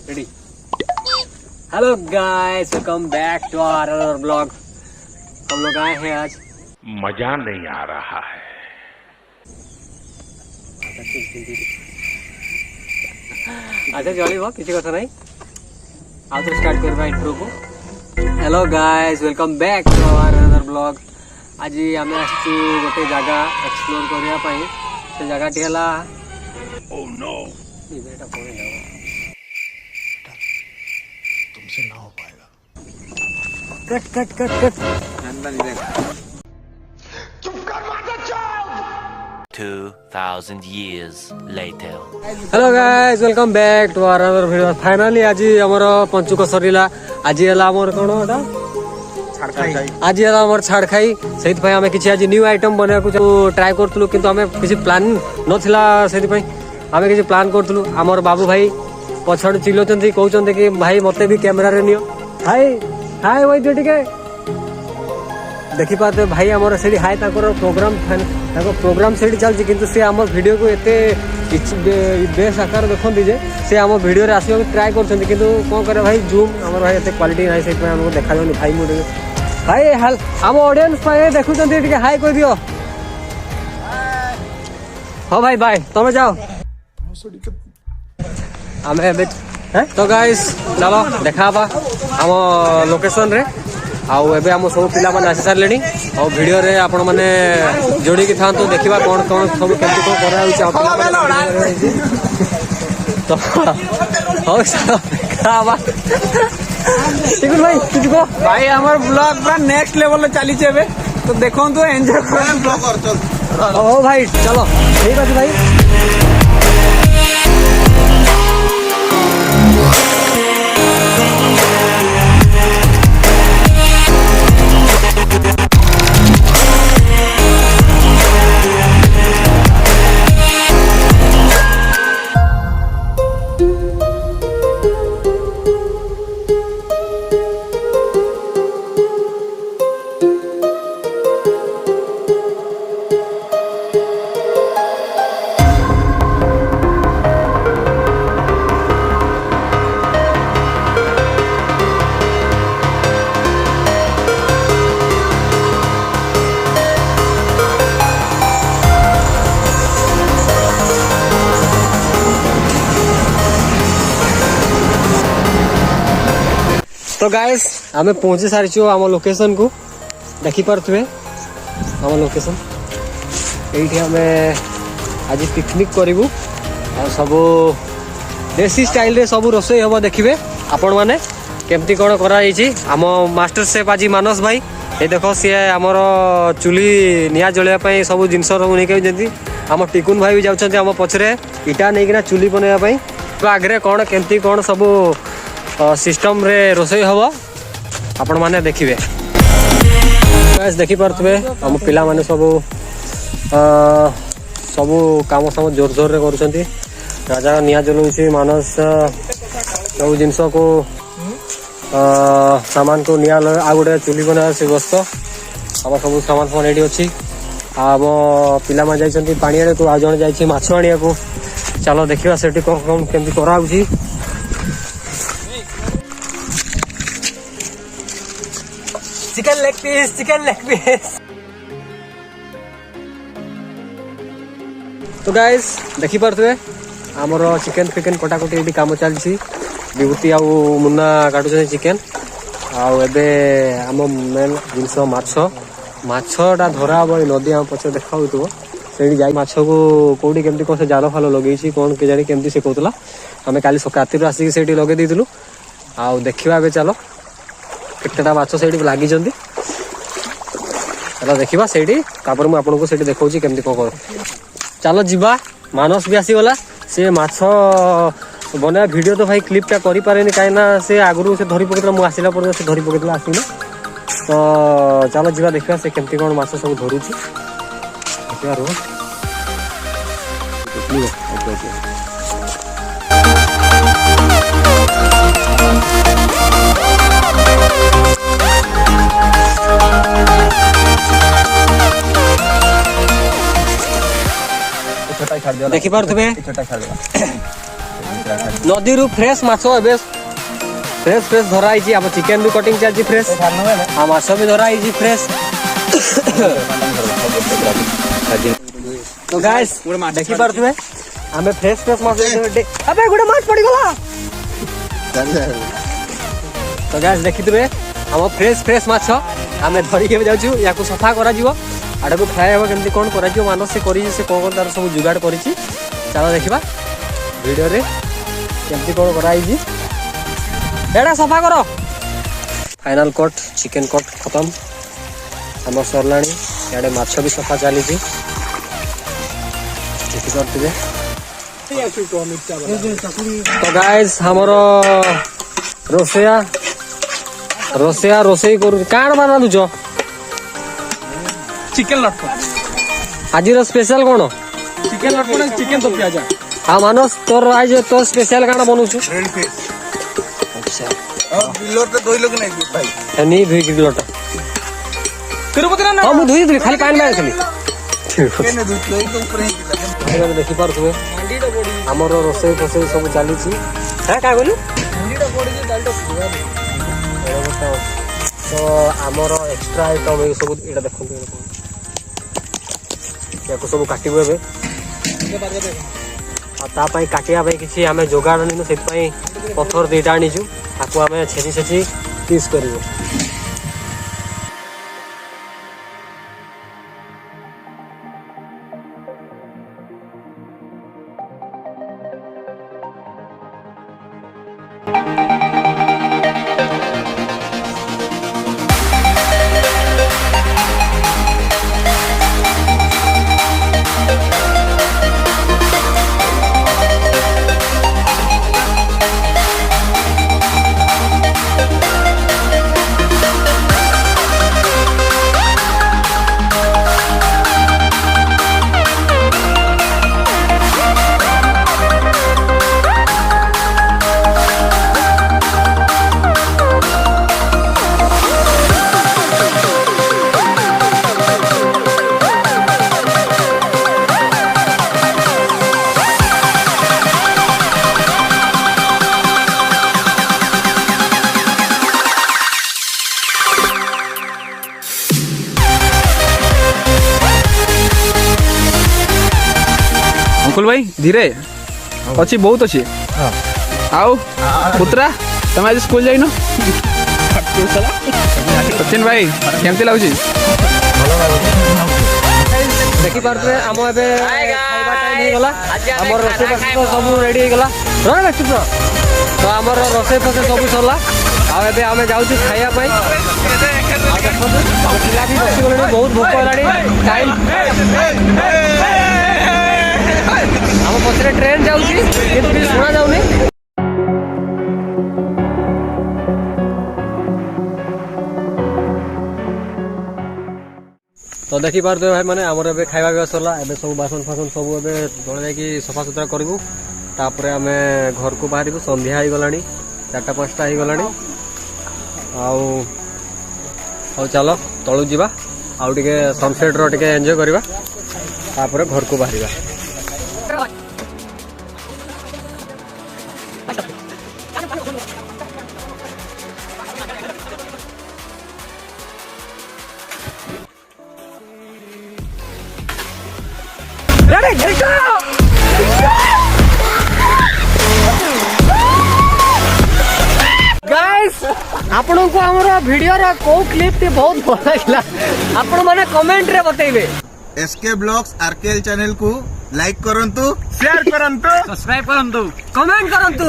Ready. Hello guys, welcome back to our another blog. हम लोग आए हैं आज, मजा नहीं आ रहा है। अच्छा चलो किसी कथा नहीं, आज तो स्टार्ट करवा इंट्रो को। Hello guys, welcome back to our another blog. आज आम आसचु गोटे जगह एक्सप्लोर करने, से जगह टी हला तुमसे ना हो पाएगा। Cut cut cut cut. 2000 years later. Hello guys, welcome back to our another video. Finally आज हमर पंचुक सरीला। आज हला हमर कोन एटा आज हला हमर छाड़ खाई। सेति पय हमें किछि आज न्यू आइटम बने को ट्राई करथलु, किंतु हमें किछि प्लान नथिला। सेति पय हमें किछि प्लान करथलु। हमर बाबू भाई पछड़ चिल्लोचंती, कहउचंती कि भाई मते भी कैमरा रे नियो। हाय हाय वही टिके देखि पाते भाई हमर सेडी हाय ताकर प्रोग्राम सेडी चलछि, किंतु से हमर वीडियो को एते बेस आकार देखंती जे से हमर वीडियो रे आसीबा ट्राई करछंती, किंतु कोन करे भाई जूम हमर भाई एते क्वालिटी नाही, से हमको देखा जोनी भाई मोडे भाई हाल हम ऑडियंस पे देखुचंती टिके हाय कह दियो। हो भाई बाय, तमे जाओ हमें तो गाइस चलो देखा आम लोकेशन रे। आउ एबे हम सब पिला माने आसी सारलेनी और वीडियो रे आपण माने जोड़ी की थांतो देखिबा कोन कोन सब केमती को करा होची आ पिला माने तो हो चलो देखा ठीक है भाई। किछको भाई हमर ब्लॉग पूरा नेक्स्ट लेवल ले चली छेबे, तो देखो तो एंजॉय कर ब्लॉग कर। ओ भाई चलो ठीक है भाई। तो गाइस आमे पहुंची सारी आम लोकेशन को देखी पारे। आम लोकेशन ये आमे आज पिकनिक करूँ और सब देसी स्टाइल रे सब रोसई हम देखिए आपण मैंने केमती कौन कराई। आम मास्टर शेफ आज मानस भाई ये देख सी आमर चुली निआ जलवाई सब जिन सब नहीं। आम टिकुन भाई भी जाऊँ आम पछरे इटा नहीं चुली बनवाई। आगे कौन केमती कौन सब सिस्टम रे रोसई हम आपण माने देखिए। देखी पारे हम पिला माने सब सब काम सब जोर जोर रे करुछंती। राजा निया जलौछि, मानस सब जिनस को सामान को निया आ गोटे चुली बना से व्यस्त। हम सब सामान फान रेडी अच्छी। आम पिला मान जाइछंती पानी आड़े को, आ जण जाइछि माछ आनिया को। चलो देखिबा सेठी कोन केमती करा होछि। Chicken leg piece, chicken leg piece. तो गाइस देखी पारे आमर चिकन फिकन कटाकटी ये काम चलती। विभूति आ मुन्ना काटुचे चिकन। आबे आम मेन जिनस माछटा धरा हम नदी आम पचे देखा से जा माछ को कौटी केमती कौन से जाल फाल लगे कौन के जानी केमती से कहला। आम काली राति आसिक से लगे देलु। आ देखा चलो केतेटा माछ से लगी। चलो देखा से आपको से देखा केमती कौन कर। चलो जीवा। मानस भी आसीगला। से माछ बना वीडियो तो भाई क्लिपटा करि पारेनी कहीं से आगु से धरी पकड़ा मुझे आसला पर से धरी पकड़ा आसनी। तो चलो जीवा देखा से केमती कौन माछ सब धरुची देखा रो। देखी पारे नदी रु फ्रेश माछ एबे फ्रेश फ्रेश धरा आइछि अब चिकन रु कटिंग चलछि फ्रेश आ माछ भी धरा आइछि फ्रेश तो गाइस देखि पारथुबे हमें फ्रेश फ्रेश माछ अबे गुडे माछ पड़ी गला तो गाइस देखिथबे हम फ्रेश फ्रेश माछ हमें धरि के जाउछु याको सफा करा जिवो आडा को फ्राई हो केमती कोन करा जिवो मानस से करी से कोन तार सब जुगाड़ करिछि चलो देखिबा वीडियो रे केमती कोन करा आइछि एडा सफा करो फाइनल कट चिकन कट खत्म हम सरलाणी याडे माछ भी सफा चली थी देखि करथिबे तो गाइस हमरो रोसेया रोसई करू काण बना दुजो चिकन लटकन आज स्पेशल कोन चिकन लटकन चिकन तो प्याजा हाँ मानस तोर आज तो स्पेशल काण बनउछु ग्रिल्ड फिश अच्छा और बिलोर पे 2 लोग नहीं भाई नहीं 2 किलोटा तिरुपति ना हां मु धुई दिली खाली पानी में खाली केने दूध लोग तो ऊपर ही किला देखि पारथुबे हमर रोसई फसई सब चली छी हां का बोलू तो आमर एक्स्ट्रा आइटम ये सब एटा देखो याको सब काटिबो एबे आ ता पई काटिया पई किछि हमें जोगाड़ निनो सेत पई पत्थर देटा आनिछु ताको हमें छेची छेची पीस करिवो अंकुल भाई धीरे अच्छी बहुत अच्छी आओ पुत्रा तुम आज स्कूल जाइन सचिन भाई केमती लगुच देखि पारथुबे हम एबे खाइबा टाइम हे गला हमर रोसे फसे सब रेडी हे गला रे चुप तो हमर रोसे फसे सब सरला आ एबे हमें जाउछु खाइया पई आ देखो पिला भी बसी गले बहुत भूख लाडी टाइम हम पछरे ट्रेन जाउछि किंतु भी सुना जाउनी तो देखि पारथुबे भाई माने हमर एबे खाइबा पिबा सरला एबे सब बासन फासन सब एबे दळे जाकी सफा सुतरा करबू तापरे हमें घर को बाहरिबू संध्या आइ गलानी 4-5टा आइ गलानी आउ चलो तळु जिबा आउ टिके सनसेट रो टिके एन्जॉय करबा तापरे घर को बाहरिबा गाइस आपन को हमरो वीडियो रा को क्लिप टी बहुत भल लागला आपन माने कमेंट रे बतैबे एसके ब्लॉग्स आरकेएल चैनल को लाइक करंतु शेयर करंतु सब्सक्राइब करंतु कमेंट करंतु